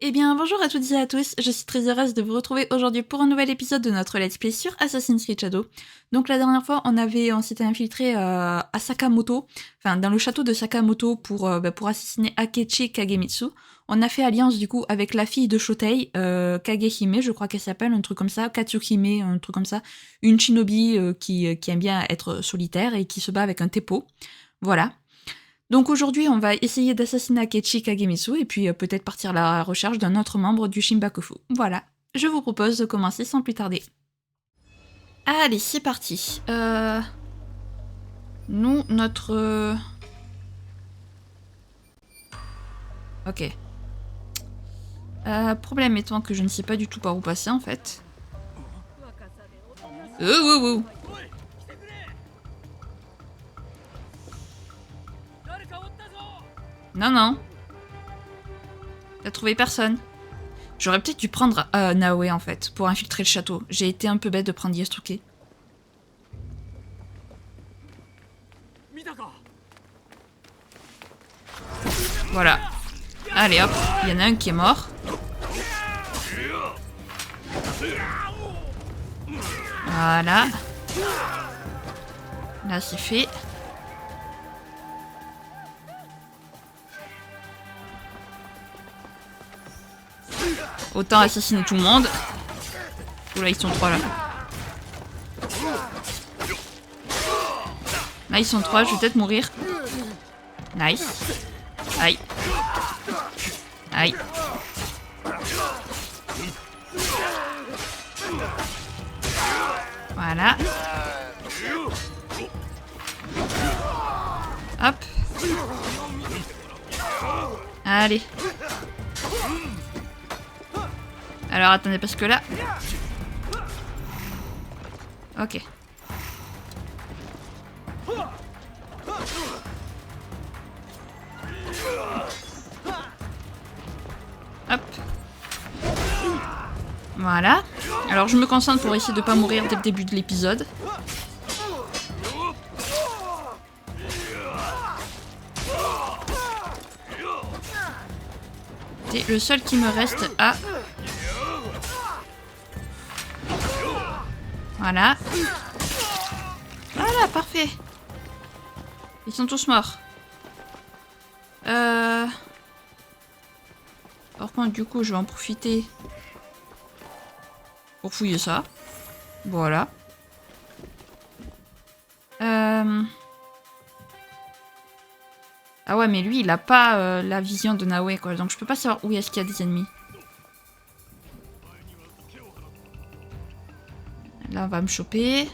Eh bien, bonjour à toutes et à tous, je suis très heureuse de vous retrouver aujourd'hui pour un nouvel épisode de notre Let's Play sur Assassin's Creed Shadow. Donc la dernière fois, on s'était infiltré à Sakamoto, enfin dans le château de Sakamoto pour assassiner Akechi Kagemitsu. On a fait alliance du coup avec la fille de Shotei, Kagehime, je crois qu'elle s'appelle, un truc comme ça, Katsuhime, un truc comme ça, une shinobi qui aime bien être solitaire et qui se bat avec un teppo. Voilà. Donc aujourd'hui, on va essayer d'assassiner Akechi Kagemitsu et puis peut-être partir à la recherche d'un autre membre du Shinbakufu. Voilà, je vous propose de commencer sans plus tarder. Allez, c'est parti. Nous, notre... Ok. Problème étant que je ne sais pas du tout par où passer en fait. Non, non. T'as trouvé personne. J'aurais peut-être dû prendre Naoe en fait, pour infiltrer le château. J'ai été un peu bête de prendre Yasuke. Voilà. Allez hop, il y en a un qui est mort. Voilà. Là c'est fait. Autant assassiner tout le monde. Oula, ils sont trois là. Là, ils sont trois, je vais peut-être mourir. Nice. Aïe. Aïe. Voilà. Hop. Allez. Alors attendez, parce que là... Ok. Hop. Voilà. Alors je me concentre pour essayer de pas mourir dès le début de l'épisode. C'est le seul qui me reste à... Voilà. Voilà, parfait. Ils sont tous morts. Par contre, du coup, je vais en profiter pour fouiller ça. Voilà. Ah ouais, mais lui, il a pas la vision de Naoe, quoi. Donc je peux pas savoir où est-ce qu'il y a des ennemis. Là, on va me choper.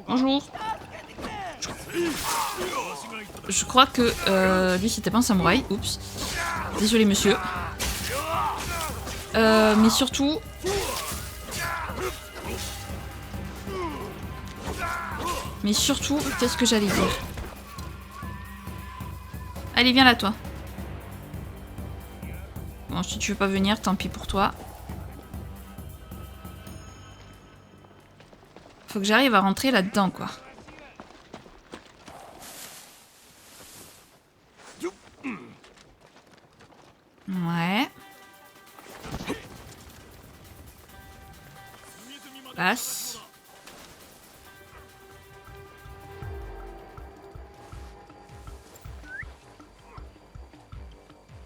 Bonjour. Je crois que lui, c'était pas un samouraï. Oups. Désolé, monsieur. Mais surtout... qu'est-ce que j'allais dire? Allez, viens là, toi. Bon, si tu veux pas venir, tant pis pour toi. Faut que j'arrive à rentrer là-dedans, quoi. Ouais. Passe.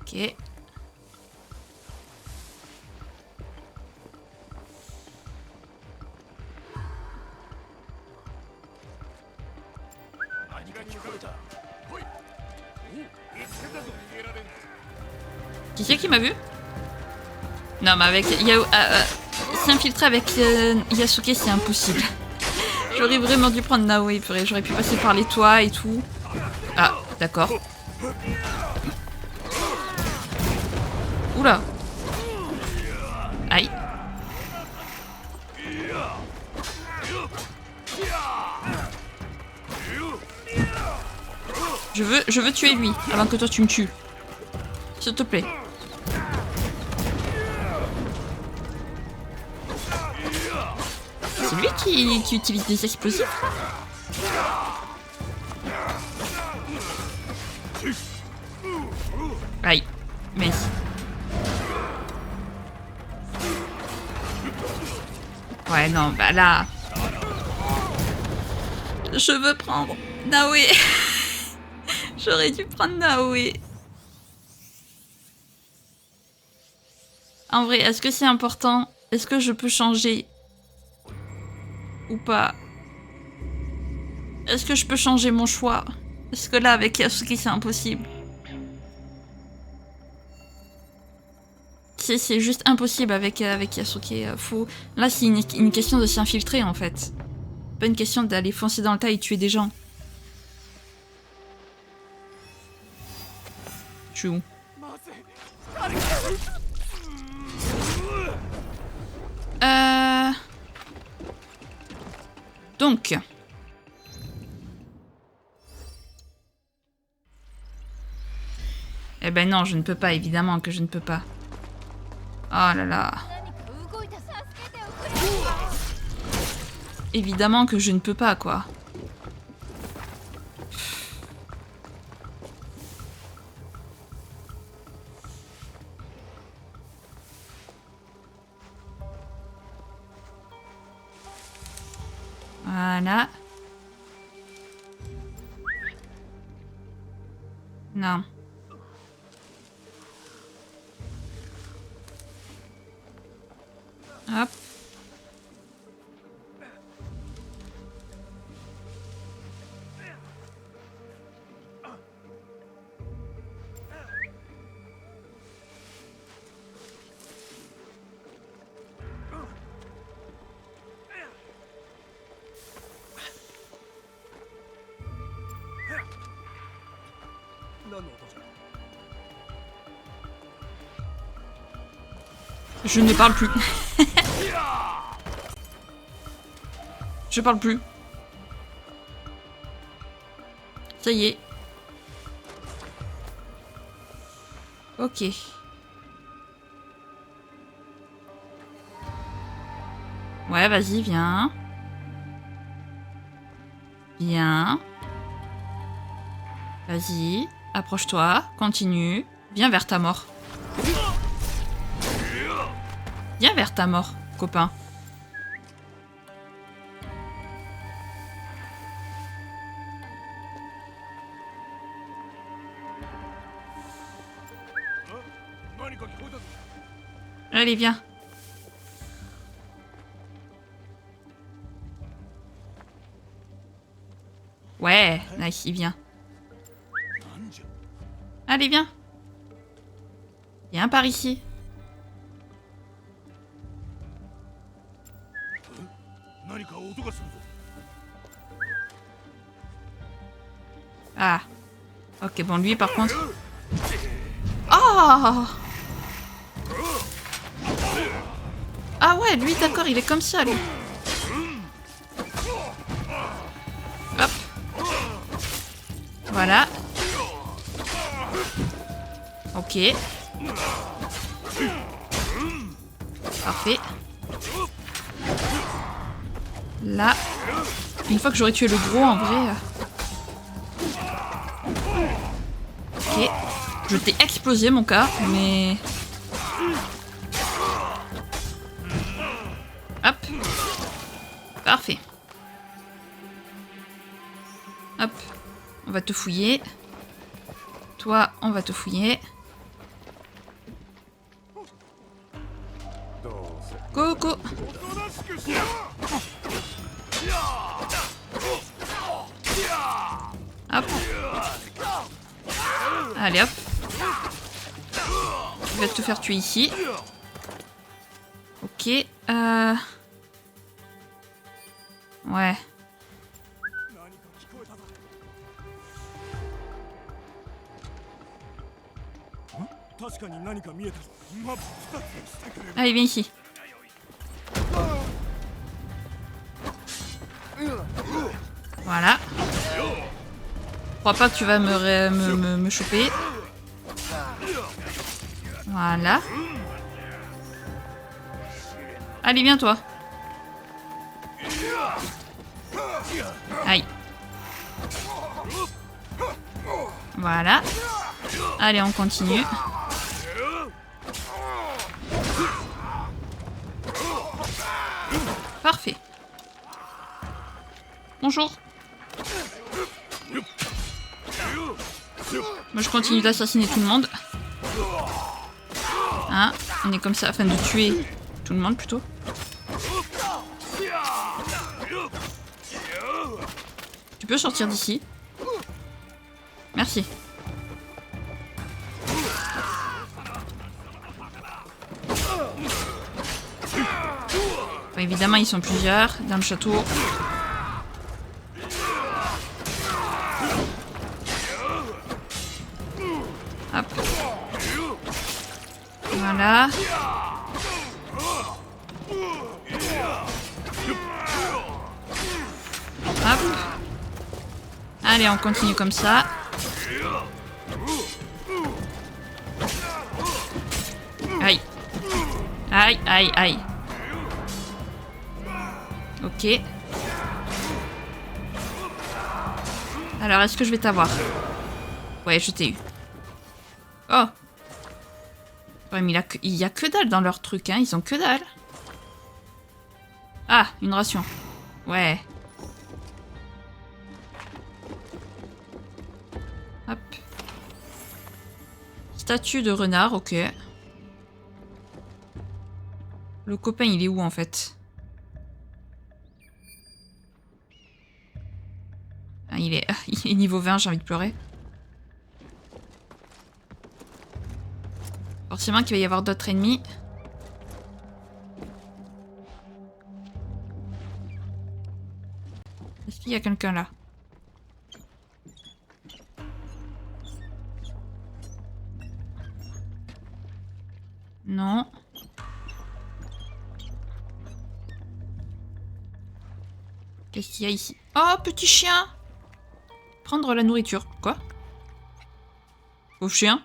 Ok. Qui c'est qui m'a vu? Non, mais avec s'infiltrer avec Yasuke, c'est impossible. J'aurais vraiment dû prendre Naoe, j'aurais pu passer par les toits et tout. Ah, d'accord. Oula. Aïe. Je veux tuer lui, avant que toi tu me tues. S'il te plaît. C'est lui qui utilise des explosifs. Aïe. Mais... Ouais, non, bah là... Je veux prendre Naoé. J'aurais dû prendre Naoé. En vrai, est-ce que c'est important? Est-ce que je peux changer? Ou pas? Est-ce que je peux changer mon choix? Est-ce que là, avec Yasuke, c'est impossible? C'est juste impossible avec Yasuke. Faut... Là, c'est une question de s'infiltrer, en fait. Pas une question d'aller foncer dans le tas et tuer des gens. Je suis où? Donc... Eh ben non, je ne peux pas, évidemment que je ne peux pas. Oh là là. Évidemment que je ne peux pas, quoi. Voilà. Non. Hop. Je ne parle plus. Je parle plus. Ça y est. Ok. Ouais, vas-y, viens. Viens. Vas-y, approche-toi, continue. Viens vers ta mort. Viens vers ta mort, copain. Allez, viens. Ouais, nice, il vient. Allez, viens. Viens par ici. Ah. Ok, bon, lui, par contre... Oh! Ah ouais, lui, d'accord, il est comme ça, lui. Hop. Voilà. Ok. Parfait. Là. Une fois que j'aurai tué le gros, en vrai... Ok. Je t'ai explosé, mon cas, mais... Hop. Parfait. Hop. On va te fouiller. Toi, on va te fouiller. Coco. Hop. Allez, hop. Je vais te faire tuer ici. Ok. Ouais. Allez, viens ici. Voilà. Je crois pas que tu vas me choper. Voilà. Allez, viens toi. Aïe. Voilà. Allez, on continue. Parfait. Bonjour. Moi je continue d'assassiner tout le monde. Hein, on est comme ça afin de tuer tout le monde plutôt. Tu peux sortir d'ici. Merci. Bon, évidemment ils sont plusieurs dans le château. Hop. Voilà. Hop. Allez, on continue comme ça. Aïe. Aïe, aïe, aïe. Ok. Alors, est-ce que je vais t'avoir? Ouais, je t'ai eu. Oh. Ouais, mais il y a que dalle dans leur truc, hein. Ils ont que dalle. Ah, une ration. Ouais. Hop. Statue de renard, ok. Le copain, il est où, en fait? Ah, il est niveau 20, j'ai envie de pleurer. Forcément qu'il va y avoir d'autres ennemis. Est-ce qu'il y a quelqu'un là? Non. Qu'est-ce qu'il y a ici? Oh, petit chien! Prendre la nourriture. Quoi? Pauvre chien?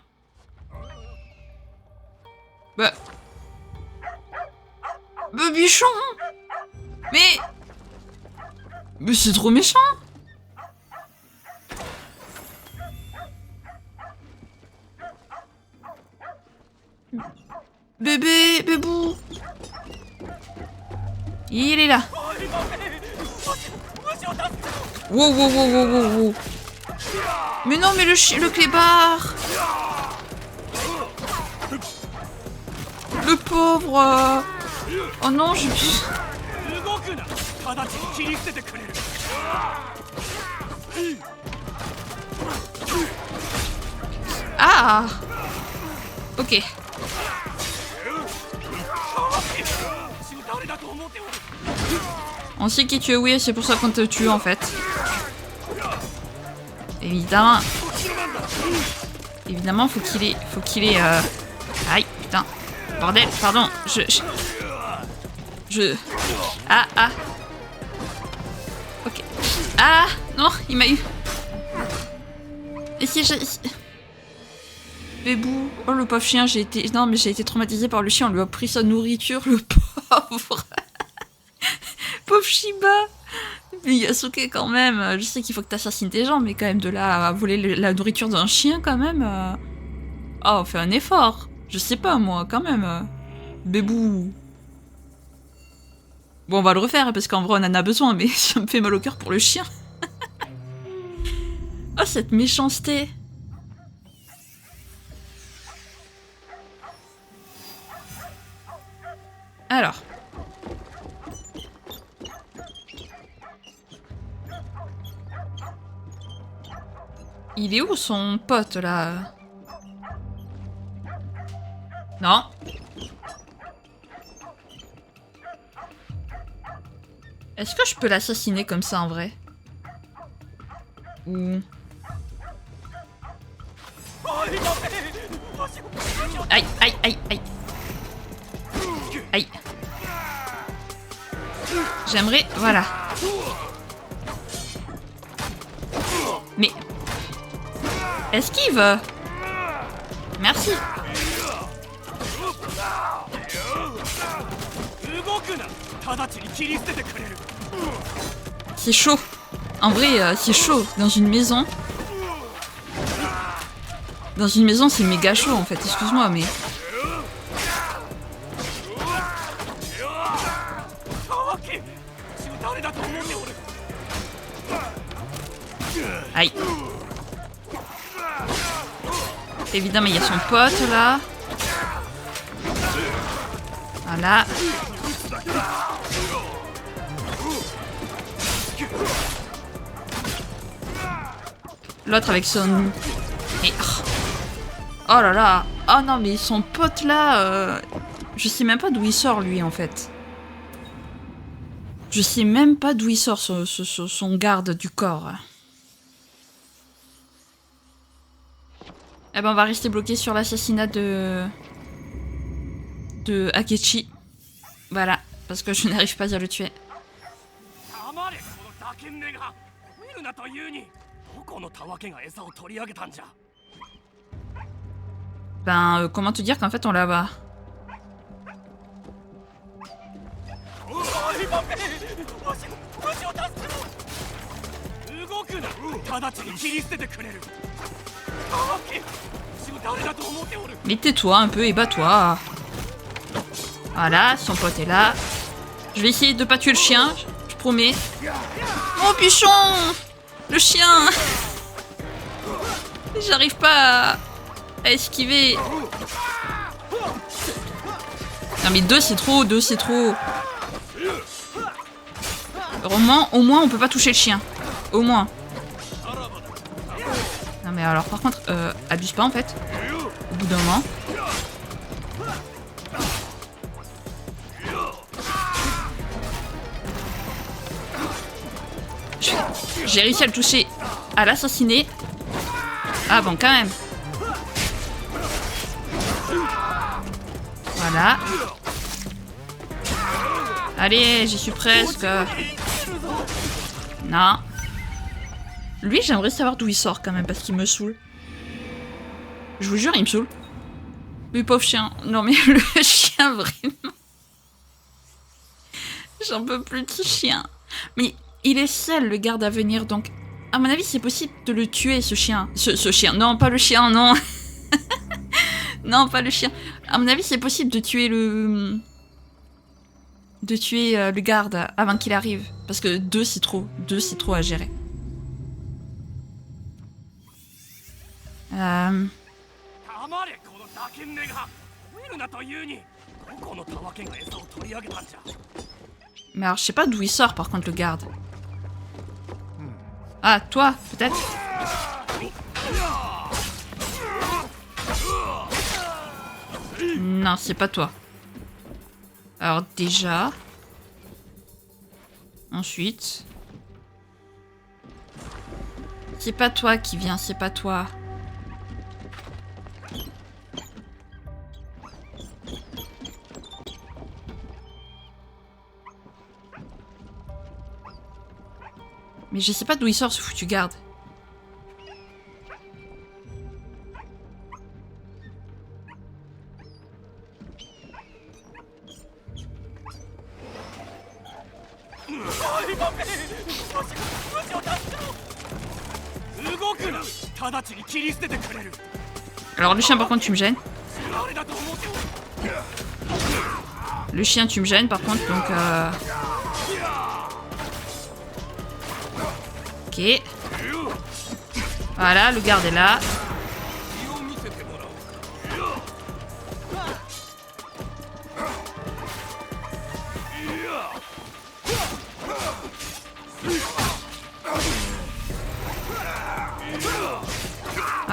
Bah... bichon! Mais c'est trop méchant! Bébé, bébou! Il est là! Wow, wow, wow, wow, wow, wow. Mais non, mais le clébard! Le pauvre! Oh non, je... Ah! Ok. On sait qui tu es, oui, c'est pour ça qu'on te tue en fait. Évidemment. Évidemment, faut qu'il ait... Aïe, putain. Bordel, pardon. Je... Ah. Ok. Ah, non, il m'a eu. Et si j'ai... Bébou. Oh, le pauvre chien, j'ai été... Non, mais j'ai été traumatisée par le chien. On lui a pris sa nourriture, le pauvre. Pauvre Shiba. Mais Yasuke, quand même. Je sais qu'il faut que t'assassines tes gens, mais quand même, de là à voler la nourriture d'un chien, quand même... Oh, fais un effort. Je sais pas, moi, quand même. Bébou. Bon, on va le refaire, parce qu'en vrai, on en a besoin, mais ça me fait mal au cœur pour le chien. Oh, cette méchanceté. Alors. Il est où son pote, là? Non. Est-ce que je peux l'assassiner comme ça, en vrai? Ou... Aïe, aïe, aïe, aïe. Aïe. J'aimerais... Voilà. Mais... Esquive! Merci. C'est chaud. En vrai, c'est chaud. Dans une maison... Dans une maison, c'est méga chaud, en fait. Excuse-moi, mais... Aïe. Évidemment, il y a son pote là. Voilà. L'autre avec son... Et... Oh là là. Oh non, mais son pote là... Je sais même pas d'où il sort lui en fait. Je sais même pas d'où il sort son garde du corps. Eh ben on va rester bloqué sur l'assassinat de Akechi. Voilà, parce que je n'arrive pas à le tuer. Ben, comment te dire qu'en fait on l'a bas. Mais tais-toi un peu et bats-toi. Voilà, son pote est là. Je vais essayer de pas tuer le chien, je promets. Oh puchon, le chien. J'arrive pas à esquiver. Non mais 2 c'est trop, 2 c'est trop. Au moins on peut pas toucher le chien. Au moins. Non mais alors par contre, abuse pas en fait. Au bout d'un moment. J'ai réussi à le toucher, à l'assassiner. Ah bon quand même. Voilà. Allez, j'y suis presque. Non. Lui, j'aimerais savoir d'où il sort quand même, parce qu'il me saoule. Je vous jure, il me saoule. Le pauvre chien. Non mais le chien, vraiment. J'en peux plus de ce chien. Mais il est seul, le garde à venir, donc... À mon avis, c'est possible de le tuer, ce chien. Ce chien. Non, pas le chien, non. Non, pas le chien. À mon avis, c'est possible de tuer le... De tuer le garde avant qu'il arrive. Parce que 2, c'est trop. 2, c'est trop à gérer. Mais alors, je sais pas d'où il sort, par contre, le garde. Ah, toi, peut-être? Non, c'est pas toi. Alors, déjà... Ensuite... C'est pas toi qui viens, c'est pas toi. Mais je sais pas d'où il sort ce foutu garde. Alors le chien par contre tu me gênes. Le chien tu me gênes par contre donc ok. Voilà, le garde est là.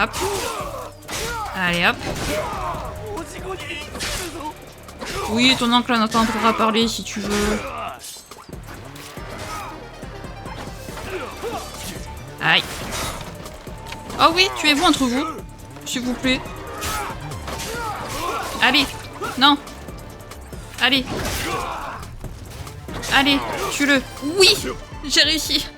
Hop. Allez hop. Oui, ton oncle en entendra parler si tu veux. Aïe. Oh oui, tuez-vous entre vous. S'il vous plaît. Allez. Non. Allez. Allez, tue-le. Oui, j'ai réussi.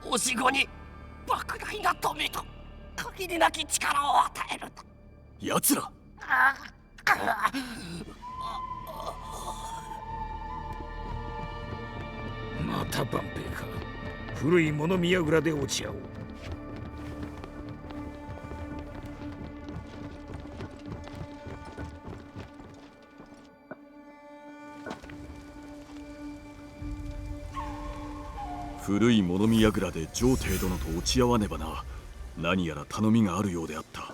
おしごに莫大な富と限りなき力を与えるんだ。奴らまた万兵か。古い物見櫓で落ち合おう。古い物見櫓で上帝殿と落ち合わねばな。何やら頼みがあるようであった。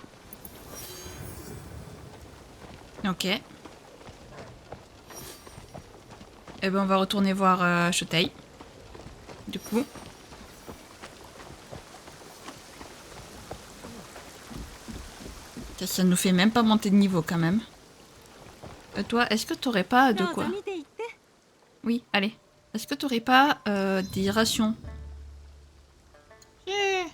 Ok. Eh ben, on va retourner voir Shotai. Du coup. Ça nous fait même pas monter de niveau quand même. Toi, est-ce que t'aurais pas de quoi? Oui, allez. Est-ce que t'aurais pas des rations? Yeah.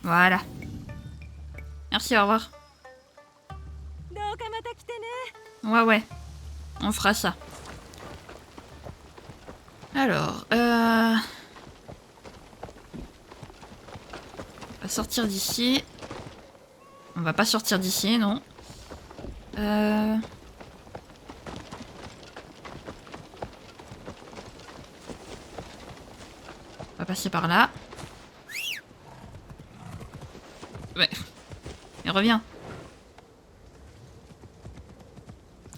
Voilà. Merci, au revoir. Ouais, ouais. On fera ça. Alors, on va sortir d'ici. On va pas sortir d'ici, non. On va passer par là. Ouais. Et reviens.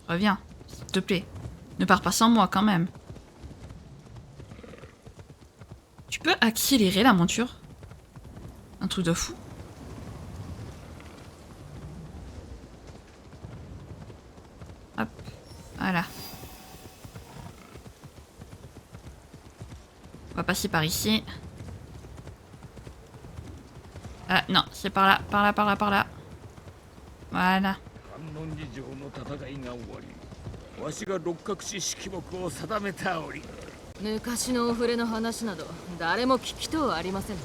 Reviens, s'il te plaît. Ne pars pas sans moi quand même. Tu peux accélérer la monture? Un truc de fou. Hop, voilà. On va passer par ici. Ah non, c'est par là, par là, par là, par là. Voilà. 観音寺城の戦いが終わり、わしが六角氏式目を定めたおり。昔のお触れの話など誰も聞きとうありません。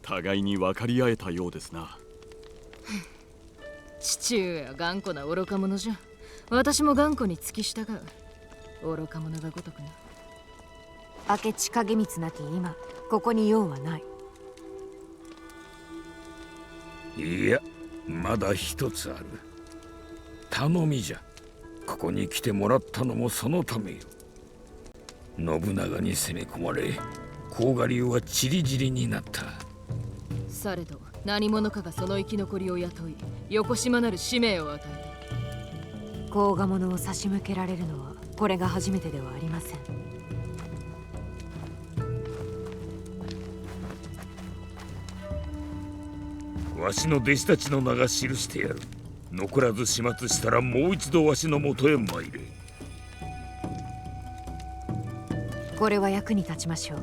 互いに分かり合えたようですな。父上は頑固な愚か者じゃ。私も頑固に付き従う。愚か者がごとくな。明智景光なき今、ここに用はない。いや、まだ一つある。頼みじゃ。ここに来てもらったのもそのためよ。信長に攻め込まれ、甲賀流はちりぢりになった。されど何者かがその生き残りを雇い、横島なる使命を与えた。甲賀者を差し向けられるのはこれが初めてではありません。わしの弟子たちの名が記してやる。残らず始末したらもう一度わしのもとへ参れ。これは役に立ちましょう。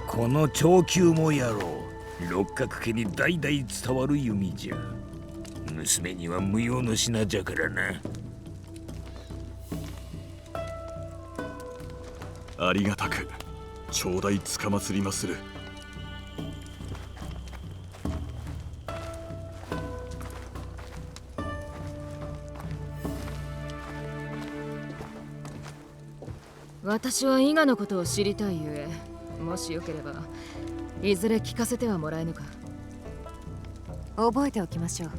この長久もやろう。六角家に代々伝わる弓じゃ。娘には無用の品じゃからな。ありがたく頂戴つかまつりまする。私は伊賀のことを知りたいゆえ、もしよければいずれ聞かせてはもらえぬか。覚えておきましょう。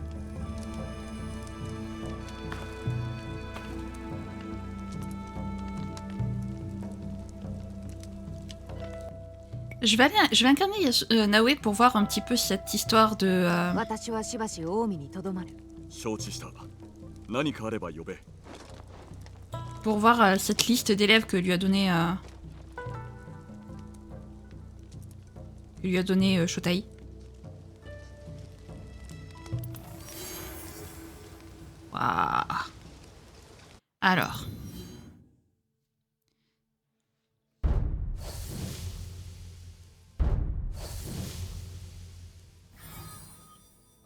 Je vais incarner Naoe pour voir un petit peu cette histoire de... 私はしばし近江にとどまる。承知した。何かあれば呼べ。pour voir cette liste d'élèves que lui a donné Shotai. Waouh. Alors.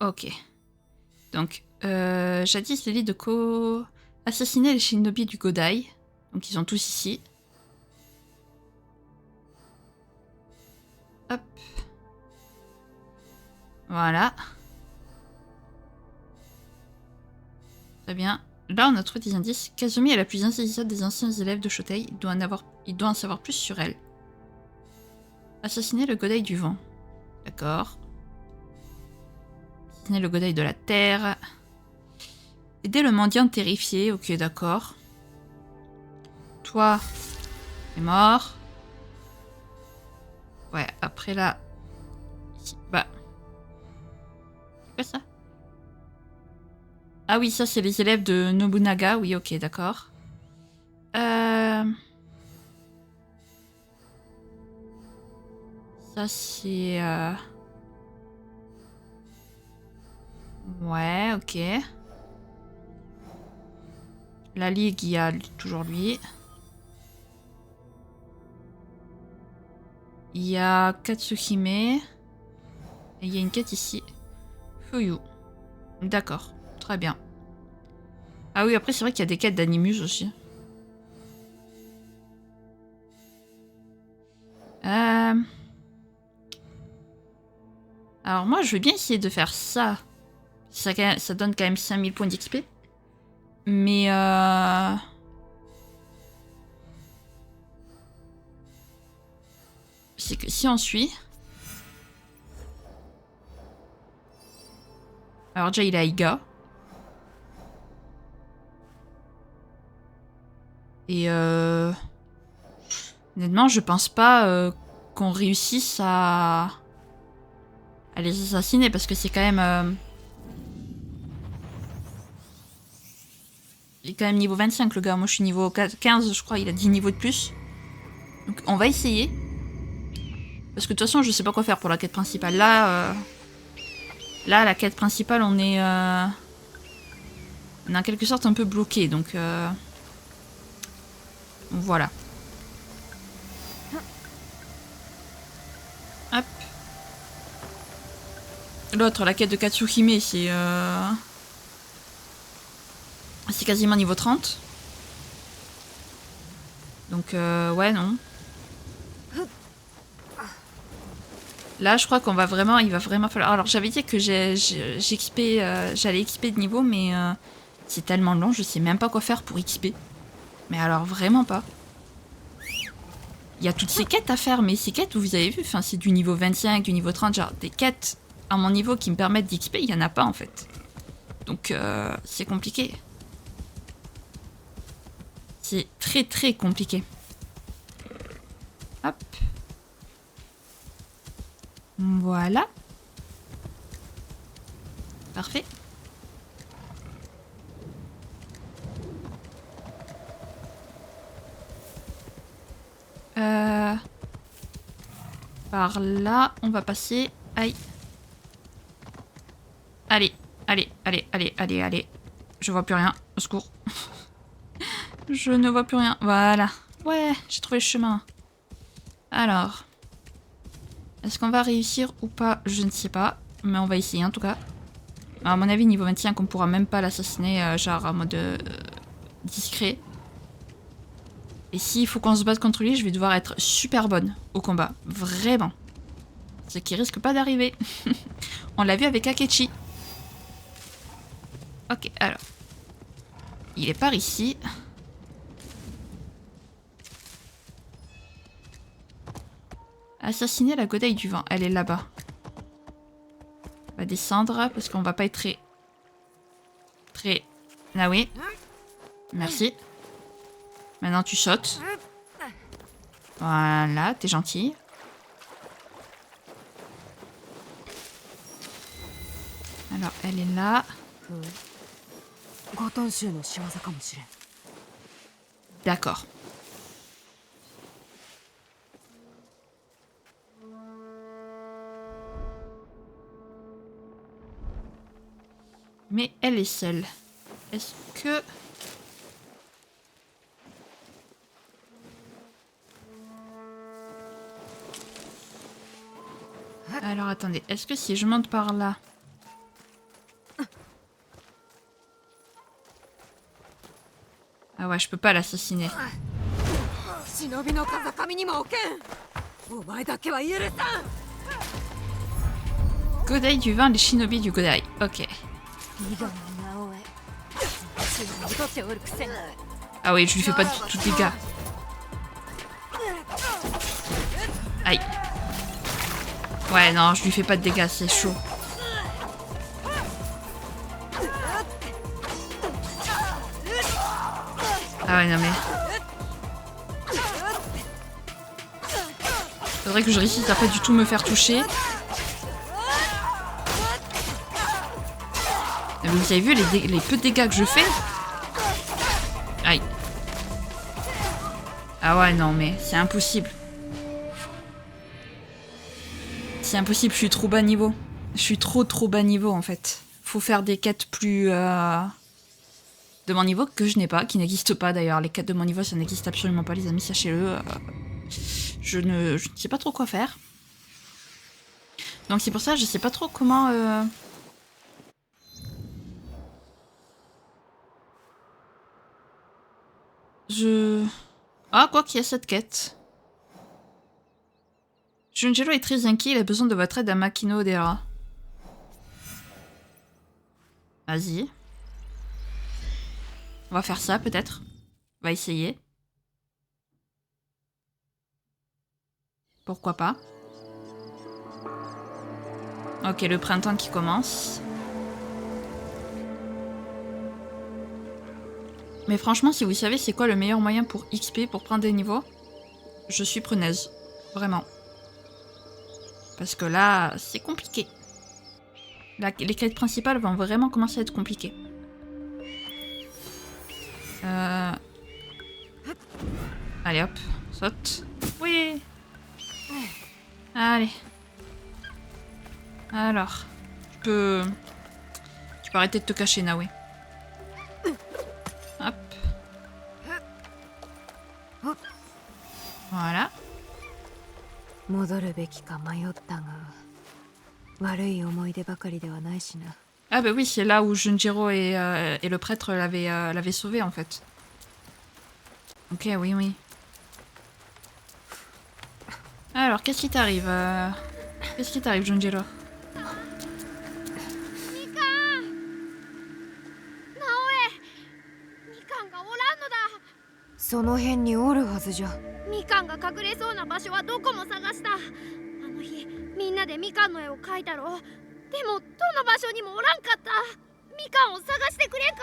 Ok. Donc, jadis l'élite de assassiner les shinobi du Godai. Donc ils sont tous ici. Hop. Voilà. Très bien. Là, on a trouvé des indices. Kazumi est la plus insaisissable des anciens élèves de Shotei. Il doit en savoir plus sur elle. Assassiner le Godai du vent. D'accord. Assassiner le Godai de la terre. Aider le mendiant terrifié. Ok, d'accord. Toi, t'es mort. Ouais, après là... Ici. Bah... C'est quoi ça? Ah oui, ça c'est les élèves de Nobunaga. Oui, ok, d'accord. Ça c'est... Ouais, ok. La Ligue, il y a toujours lui. Il y a Katsuhime. Et il y a une quête ici. Fuyu. D'accord. Très bien. Ah oui, après, c'est vrai qu'il y a des quêtes d'Animus aussi. Alors moi, je vais bien essayer de faire ça. Ça donne quand même 5000 points d'XP. Mais c'est que si on suit... Alors déjà, il a Iga. Et honnêtement, je pense pas qu'on réussisse à les assassiner parce que c'est quand même... Il est quand même niveau 25 le gars. Moi je suis niveau 15 je crois. Il a 10 niveaux de plus. Donc on va essayer. Parce que de toute façon je sais pas quoi faire pour la quête principale. Là, la quête principale on est... On est en quelque sorte un peu bloqué. Donc voilà. Hop. L'autre, la quête de Katsuhime, c'est quasiment niveau 30. Donc ouais, non. Là, je crois qu'on va vraiment... Il va vraiment falloir... Alors, j'avais dit que j'allais XP de niveau, mais c'est tellement long, je sais même pas quoi faire pour XP. Mais alors, vraiment pas. Il y a toutes ces quêtes à faire, mais ces quêtes, vous avez vu, enfin, c'est du niveau 25, du niveau 30, genre des quêtes à mon niveau qui me permettent d'XP, il y en a pas en fait. Donc, c'est compliqué. C'est très très compliqué. Hop. Voilà. Parfait. Par là, on va passer. Aïe. Allez, allez, allez, allez, allez, allez. Je vois plus rien. Au secours. Je ne vois plus rien. Voilà. Ouais, j'ai trouvé le chemin. Alors. Est-ce qu'on va réussir ou pas? Je ne sais pas. Mais on va essayer en tout cas. À mon avis, niveau 25, on pourra même pas l'assassiner, genre en mode discret. Et s'il faut qu'on se batte contre lui, je vais devoir être super bonne au combat. Vraiment. Ce qui risque pas d'arriver. On l'a vu avec Akechi. Ok, alors. Il est par ici. Assassiner la Godai du vent. Elle est là-bas. On va descendre parce qu'on va pas être très... Ah oui. Merci. Maintenant tu sautes. Voilà, t'es gentil. Alors elle est là. D'accord. Mais elle est seule. Est-ce que... Alors attendez, est-ce que si je monte par là... Ah ouais, je peux pas l'assassiner. 忍びの風上にも置けん。お前だけは許さん。 Godai du vin, les shinobi du Godai. Ok. 伊賀の名を血を戻っておるくせに。 Ah oui, je lui fais pas du tout de dégâts. Aïe. Ouais, non, je lui fais pas de dégâts, c'est chaud. Ah ouais, non mais... Faudrait que je réussisse à pas du tout me faire toucher. Mais vous avez vu les peu de dégâts que je fais? Aïe. Ah ouais, non mais c'est impossible. C'est impossible, je suis trop bas niveau. Je suis trop bas niveau en fait. Faut faire des quêtes plus... de mon niveau que je n'ai pas, qui n'existent pas d'ailleurs. Les quêtes de mon niveau, ça n'existe absolument pas les amis, sachez-le. Je ne sais pas trop quoi faire. Donc c'est pour ça, je sais pas trop comment... Ah, quoi qu'il y a cette quête. Junjiro est très inquiet, il a besoin de votre aide à Makino Dera. Vas-y. On va faire ça peut-être. On va essayer. Pourquoi pas. Ok, le printemps qui commence. Mais franchement, si vous savez c'est quoi le meilleur moyen pour XP, pour prendre des niveaux, je suis preneuse. Vraiment. Parce que là, c'est compliqué. Là, les quêtes principales vont vraiment commencer à être compliquées. Allez hop, saute. Oui. Allez. Alors, tu peux arrêter de te cacher, Naoé. Hop. Voilà. 戻るべきか迷ったが、悪い思い出ばかりではないしな。 Ah bah oui, c'est là où Junjiro et le prêtre l'avaient sauvé en fait. Ok, oui, oui. Alors, qu'est-ce qui t'arrive Qu'est-ce qui t'arrive, Junjiro? その辺におるはずじゃ。みかんが隠れそうな場所はどこも探した。あの日みんなでみかんの絵を描いたろ。でもどの場所にもおらんかった。みかんを探してくれんか。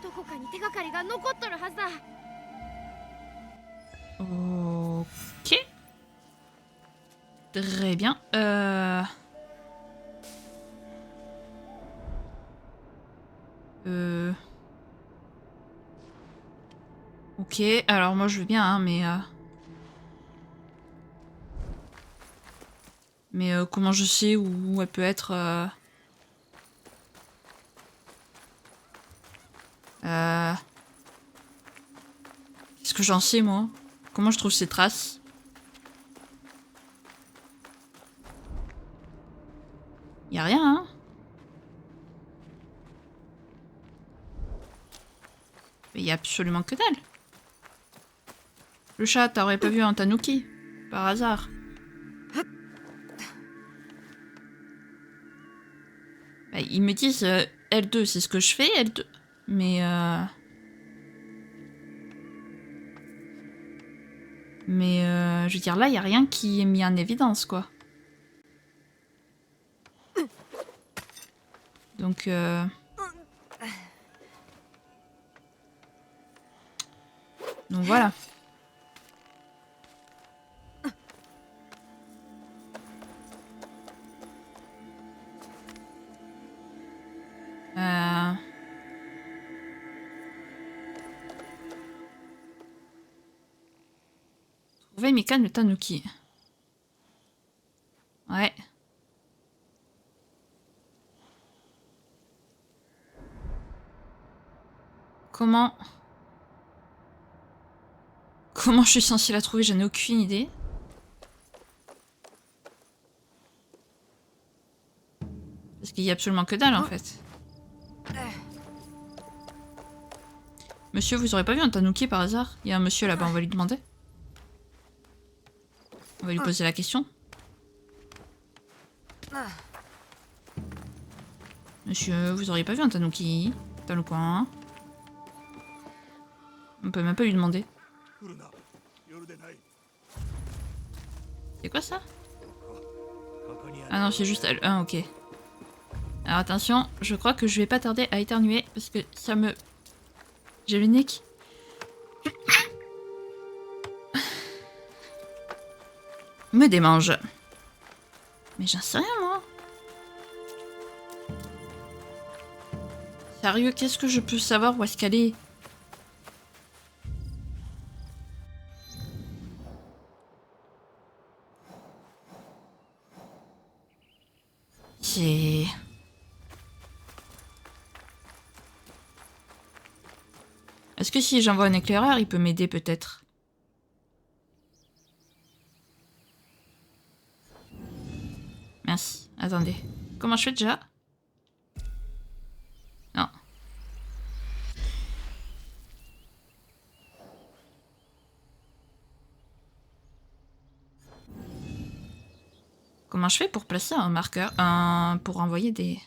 どこかに手がかりが残っとるはずだ。 Ok. Très bien. Ok, alors moi je veux bien, hein, mais comment je sais où elle peut être Qu'est-ce que j'en sais moi? Comment je trouve ces traces? Y a rien, hein? Mais y a absolument que dalle. Le chat, t'aurais pas vu un tanuki? Par hasard. Bah, ils me disent L2, c'est ce que je fais, L2. Mais je veux dire, là, y a rien qui est mis en évidence, quoi. Donc voilà. Trouver Mikan le Tanuki. Ouais. Comment je suis censée la trouver? J'en ai aucune idée. Parce qu'il y a absolument que dalle en fait. Monsieur, vous aurez pas vu un tanuki par hasard? Il y a un monsieur là-bas, on va lui demander. On va lui poser la question. Monsieur, vous auriez pas vu un tanuki dans le coin? On peut même pas lui demander. C'est quoi ça? Ah non, c'est juste elle. Ah, ok. Alors attention, je crois que je vais pas tarder à éternuer parce que ça me... J'ai le nez qui... me démange. Mais j'en sais rien, moi. Sérieux, qu'est-ce que je peux savoir où est-ce qu'elle est? C'est... Est-ce que si j'envoie un éclaireur, il peut m'aider peut-être? Merci. Attendez. Comment je fais déjà? Non. Comment je fais pour placer un marqueur, pour envoyer des...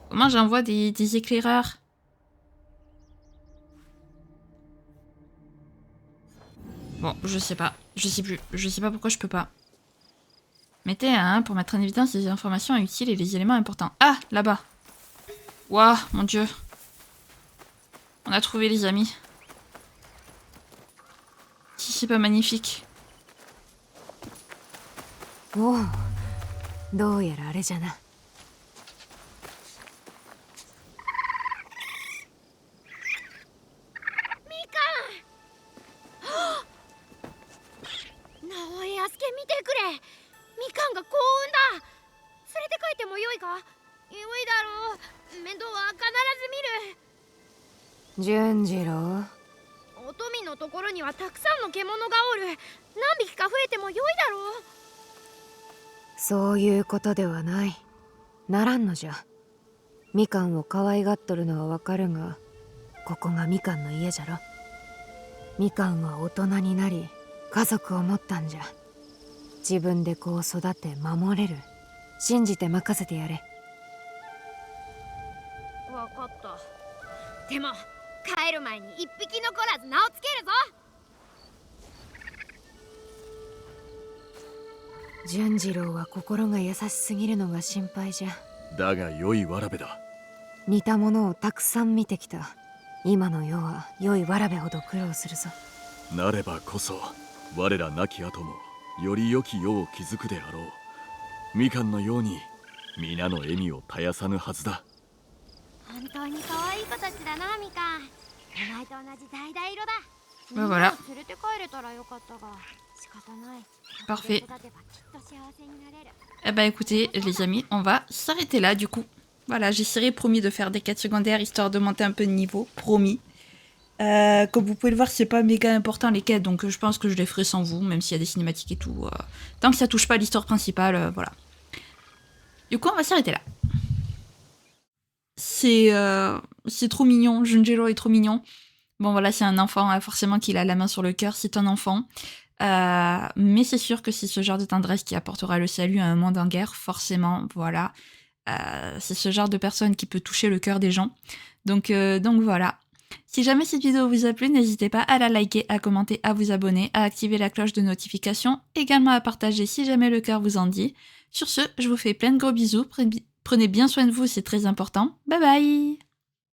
Comment j'envoie des éclaireurs? Bon, je sais pas. Je sais plus. Je sais pas pourquoi je peux pas. Mettez un 1 pour mettre en évidence les informations utiles et les éléments importants. Ah, là-bas. Waouh, mon dieu. On a trouvé les amis. Si c'est pas magnifique. おお、どうやらあれじゃな。直江助け見てくれ。みかんが幸運だ。連れて帰ってもよいか？よいだろう。面倒は必ず見る。純次郎、お富のところにはたくさんの獣がおる。何匹か増えてもよいだろう。そういうことではない。ならんのじゃ。みかんを可愛がっとるのはわかるが、ここがみかんの家じゃろ。みかんは大人になり、家族を持ったんじゃ。自分で子を育て守れる。信じて任せてやれ。わかった。でも帰る前に一匹残らず名をつけるぞ。純次郎は心が優しすぎるのが心配じゃ。だが良いわらべだ。似たものをたくさん見てきた。今の世は良いわらべほど苦労するぞ。なればこそ我ら亡き後もより良き世を築くであろう。みかんのように皆の笑みを絶やさぬはずだ。本当に可愛い子たちだな、みかん。お前と同じ橙色だ。 Ben voilà. 連れて帰れたらよかったが、仕方ない。 Parfait. 育てばきっと幸せになれる。 Eh ben écoutez, les amis, on va s'arrêter là du coup. Voilà, j'essaierai promis de faire des quêtes secondaires histoire de monter un peu de niveau, promis. Comme vous pouvez le voir, c'est pas méga important les quêtes, donc je pense que je les ferai sans vous, même s'il y a des cinématiques et tout. Tant que ça touche pas à l'histoire principale, voilà. Du coup, on va s'arrêter là. C'est trop mignon, Junjiro est trop mignon. Bon voilà, c'est un enfant, forcément qu'il a la main sur le cœur, c'est un enfant. Mais c'est sûr que c'est ce genre de tendresse qui apportera le salut à un monde en guerre, forcément, voilà. C'est ce genre de personne qui peut toucher le cœur des gens. Donc voilà. Si jamais cette vidéo vous a plu, n'hésitez pas à la liker, à commenter, à vous abonner, à activer la cloche de notification, également à partager si jamais le cœur vous en dit. Sur ce, je vous fais plein de gros bisous, prenez bien soin de vous, c'est très important. Bye bye!